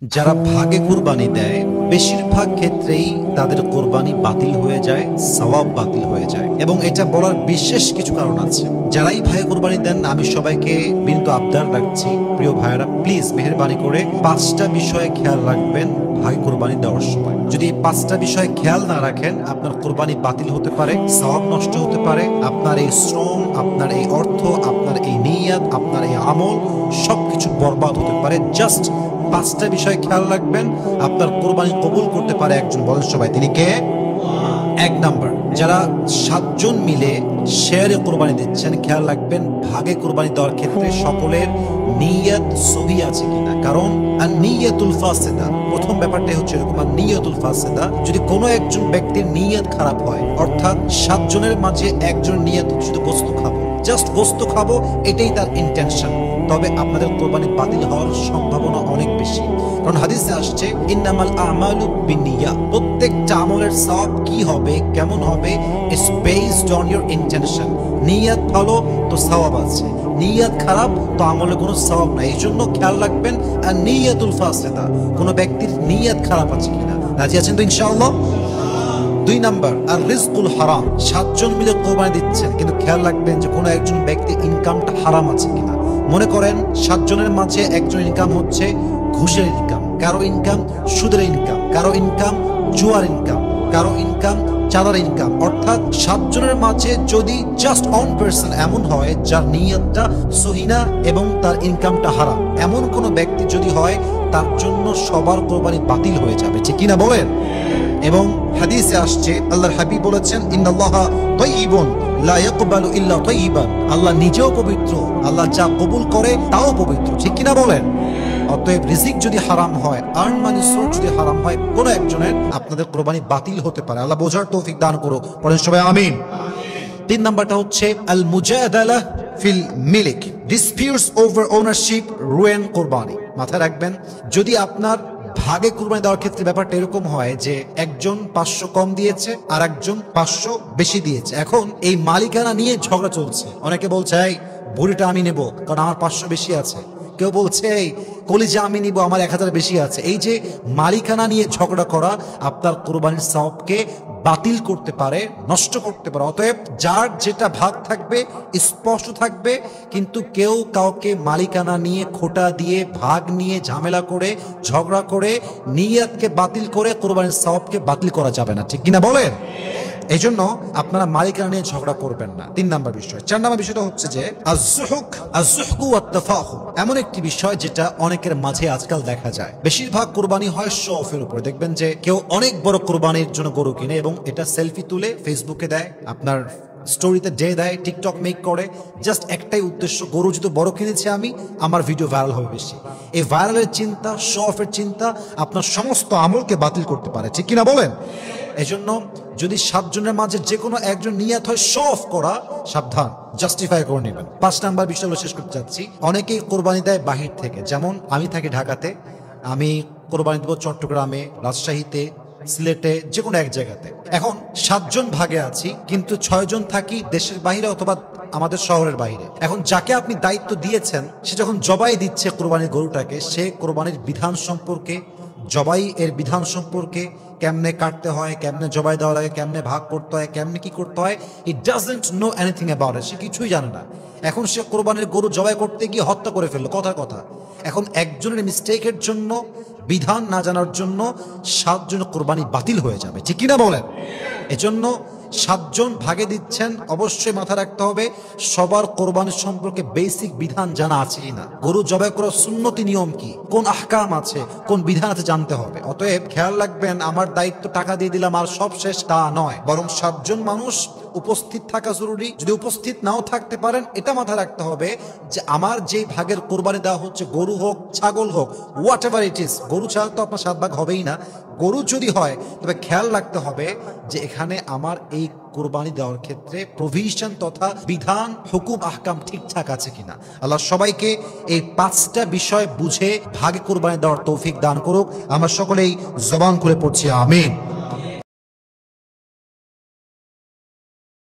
যারা ভাগে কুরবানি দেয় বেশিরভাগ ক্ষেত্রেই তাদের কোরবানি বাতিল হয়ে যায়, সওয়াব বাতিল হয়ে যায়। এবং এটা বলার বিশেষ কিছু কারণ আছে। যারাই ভাগে কুরবানি দেন আমি সবাইকে বিনীত আবদার রাখছি, প্রিয় ভাইয়েরা প্লিজ মেহেরবানি করে 5টা বিষয়ে খেয়াল রাখবেন ভাগে কুরবানি দেওয়ার সময়। যদি এই 5টা বিষয়ে খেয়াল না রাখেন আপনার কোরবানি বাতিল হতে পারে, সওয়াব নষ্ট হতে পারে, আপনার এই শ্রম, আপনার এই অর্থ, আপনার এই নিয়ত, আপনার এই আমল সবকিছু বরবাদ হতে পারে। জাস্ট 5টা বিষয় খেয়াল রাখবেন, আপনার কোরবানি কবুল করতে পারে একজন। বলেন সবাই তিনি কে? 1 নাম্বার, যারা 7 জন মিলে শেয়ারে কোরবানি দিচ্ছেন খেয়াল রাখবেন ভাগে কোরবানি দেওয়ার ক্ষেত্রে সকলের নিয়ত সহি আছে কিনা। কারণ নিয়তুল ফাসিদা, প্রথম ব্যাপারটাই হচ্ছে এরকম, নিয়তুল ফাসিদা। যদি কোনো একজন ব্যক্তির নিয়ত খারাপ হয়, অর্থাৎ 7 জনের মাঝে একজন নিয়ত শুধু গোস্ত খাবো, জাস্ট গোস্ত খাবো, এটাই তার ইন্টেনশন, তবে আপনাদের কোরবানি বাতিল হওয়ার সম্ভাবনা অনেক বেশি। কারণ হাদিসে আসছে ইন্নামাল আমালু বিন্নিয়াত, প্রত্যেকটা আমলের সওয়াব কি হবে, কেমন হবে, it's based on your intention. নিয়ত ভালো তো সওয়াব আছে, নিয়ত খারাপ তো আমলে কোনো সওয়াব নাই। এই জন্য খেয়াল রাখবেন আর নিয়তুল ফাসিদা, কোনো ব্যক্তির নিয়ত খারাপ আছে কিনা। রাজি আছেন তো ইনশাআল্লাহ? 2 নাম্বার, আর রিজকুল হারাম। 7 জন মিলে কোরবানি দিচ্ছেন কিন্তু খেয়াল রাখবেন যে কোনো একজন ব্যক্তির ইনকামটা হারাম আছে কিনা। মনে করেন 7 জনের মাঝে একজন ইনকাম হচ্ছে ঘুষের ইনকাম, কারো ইনকাম সুদের ইনকাম, কারো ইনকাম জুয়ার ইনকাম, কারো ইনকাম চাঁদার ইনকাম। অর্থাৎ 7 জনের মাঝে যদি জাস্ট 1 পার্সন এমন হয় যার নিয়তটা সহি না এবং তার ইনকামটা হারাম, এমন কোন ব্যক্তি যদি হয় তার জন্য সবার কোরবানি বাতিল হয়ে যাবে, ঠিক কিনা বলেন? এবং হাদিসে আসছে আল্লাহর হাবিব বলেছেন ইন্নাল্লাহা তাইয়িবুন লা ইয়াকবালু ইল্লা তাইয়িবান, আল্লাহ নিজেও পবিত্র, আল্লাহ যা কবুল করে তাও পবিত্র, ঠিক কিনা বলেন? অতএব রিজিক যদি হারাম হয়, আর্ন মানি সোর্স যদি হারাম হয়, কোন একজনের আপনাদের কোরবানি বাতিল হতে পারে। আল্লাহ বোঝার তৌফিক দান করুক, বলেন সবাই আমিন। 3 নাম্বারটা হচ্ছে আল মুজাদালা ফিল মিলিক, ডিসপিউটস ওভার ওনারশিপ রুইন কোরবানি। মাথায় রাখবেন যদি আপনার ভাগে কুরবানি দেওয়ার ক্ষেত্রে ব্যাপারটা এরকম হয় যে একজন 500 কম দিয়েছে আর একজন 500 বেশি দিয়েছে, এখন এই মালিকানা নিয়ে ঝগড়া চলছে। অনেকে বলছে এই বুড়িটা আমি নেব কারণ আমার 500 বেশি আছে, কেউ বলছে এই কলিজা আমি নিব আমার 1000 বেশি আছে। এই যে মালিকানা নিয়ে ঝগড়া করা আপনার কোরবানির সওয়াবকে বাতিল করতে পারে, নষ্ট করতে পারে। অতএব যার যেটা ভাগ থাকবে স্পষ্ট থাকবে, কিন্তু কেউ কাউকে মালিকানা নিয়ে খোটা দিয়ে ভাগ নিয়ে ঝামেলা করে ঝগড়া করে নিয়তকে বাতিল করে কোরবানির সওয়াবকে বাতিল করা যাবে না, ঠিক কিনা বলেন? এই জন্য আপনারা মালিকানা নিয়ে ঝগড়া করবেন না। 3 নাম্বার বিষয়। 4 নাম্বার বিষয়টা হচ্ছে যে আয-যুহকু ওয়াত-তাফাখুর, এমন একটি বিষয় যেটা অনেকের মাঝে আজকাল দেখা যায়। বেশিরভাগ কুরবানি হয় শো অফের উপর। দেখবেন যে কেউ অনেক বড় কুরবানির জন্য গরু কিনে এবং এটা সেলফি তুলে ফেসবুকে দেয়, আপনার স্টোরিতে দেয়, টিকটক মেক করে। জাস্ট একটাই উদ্দেশ্য, গরু যদি বড় কিনেছে আমি, আমার ভিডিও ভাইরাল হবে বেশি। এই ভাইরালের চিন্তা, শো অফের চিন্তা আপনার সমস্ত আমলকে বাতিল করতে পারে, ঠিক কিনা বলেন? এই জন্য যদি 7 জনের মাঝে যে কোনো একজন নিয়ত হয় শো অফ করা, সাবধান, জাস্টিফাই করে নেবেন। 5 নাম্বার বিষয়গুলো শেষ করতে যাচ্ছি। অনেকেই কোরবানি দেয় বাহির থেকে, যেমন আমি থাকি ঢাকাতে, আমি কোরবানি দেব চট্টগ্রামে, রাজশাহীতে, সিলেটে, যে কোনো এক জায়গাতে। এখন 7 জন ভাগে আছি কিন্তু 6 জন থাকি দেশের বাইরে অথবা আমাদের শহরের বাইরে। এখন যাকে আপনি দায়িত্ব দিয়েছেন সে যখন জবাই দিচ্ছে কোরবানির গরুটাকে, সে কোরবানির বিধান সম্পর্কে, জবাই এর বিধান সম্পর্কে, কেমনে কাটতে হয়, কেমনে জবাই দেওয়া লাগে, কেমনে ভাগ করতে হয়, কেমনে কি করতে হয়, it doesn't know anything about it, সে কিছুই জানে না। এখন সে কোরবানির গরু জবাই করতে গিয়ে হত্যা করে ফেললো, কথা। এখন একজনের মিস্টেকের জন্য, বিধান না জানার জন্য 7 জন কোরবানি বাতিল হয়ে যাবে, ঠিক কিনা বলেন? এজন্য 7 জন ভাগে দিচ্ছেন, অবশ্যই মাথা রাখতে হবে সবার কোরবানির সম্পর্কে বেসিক বিধান জানা আছে কিনা, গরু জবাই করার সুন্নতি নিয়ম কি, কোন আহকাম আছে, কোন বিধান আছে জানতে হবে। অতএব খেয়াল রাখবেন আমার দায়িত্ব টাকা দিয়ে দিলাম আর সব শেষ, তা নয়, বরং 7 জন মানুষ উপস্থিত থাকা জরুরি। যদি উপস্থিত নাও থাকতে পারেন এটা মাথায় রাখতে হবে যে আমার যে ভাগের কোরবানি দেওয়া হচ্ছে, গরু হোক ছাগল হোক, হোয়াট এভার ইট ইজ, গরু ছাড়া তো আপনার 7 ভাগ হবেই না। গরু যদি হয় তবে খেয়াল রাখতে হবে যে এখানে আমার এই কোরবানি দেওয়ার ক্ষেত্রে প্রভিশন তথা বিধান, হুকুম, আহকাম ঠিকঠাক আছে কিনা। আল্লাহ সবাইকে এই 5টা বিষয় বুঝে ভাগে কোরবানি দেওয়ার তৌফিক দান করুক। আমরা সকলেই জবান খুলে পড়ছি আমিন।